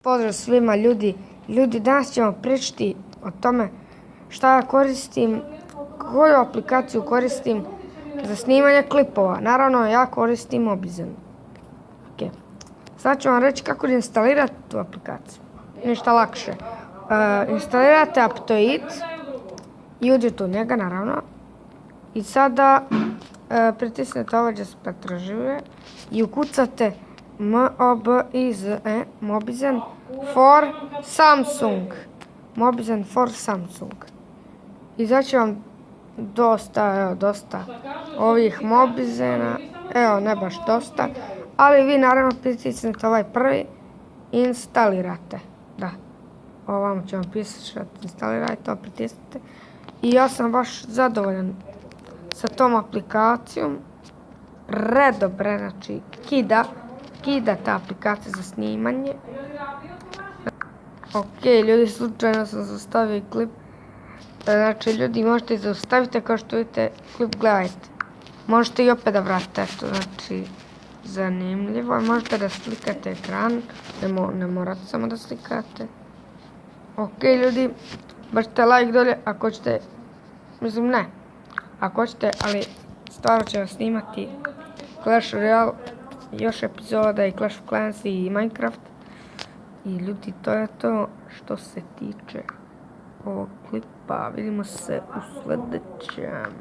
Pozdrav svima ljudi, danas ćemo pričati o tome šta ja koristim, koju aplikaciju koristim za snimanje klipova. Naravno ja koristim Mobizen. Sad ću vam reći kako da instalirate tu aplikaciju. Ništa lakše. Instalirate aplikaciju i uđete u njega naravno. I sada pritisnete ovo gdje se pretražuje i ukucate Mobizen for Samsung. Mobizen for Samsung. Izaći vam dosta ovih Mobizena. Evo, ne baš dosta. Ali vi naravno pritisnete ovaj prvi i instalirate. Da. Ovamo ću vam pisati instalirajte, to pritisnite. I ja sam baš zadovoljan sa tom aplikacijom. Redobre, znači kida ta aplikacija za snimanje. Ok, ljudi, slučajno sam zaustavio klip. Znači, ljudi, možete zaustaviti kao što vidite klip, gledajte. Možete i opet da vratite, eto, znači, zanimljivo. Možete da slikate ekran, ne morate samo da slikate. Ok, ljudi, bačite like dolje ako hoćete, mislim ne, ako hoćete, ali stvarno ćemo snimati Clash Royale, još epizoda i Clash of Clans i Minecraft. I ljudi, to je to što se tiče ovog klipa. Vidimo se u sljedećem.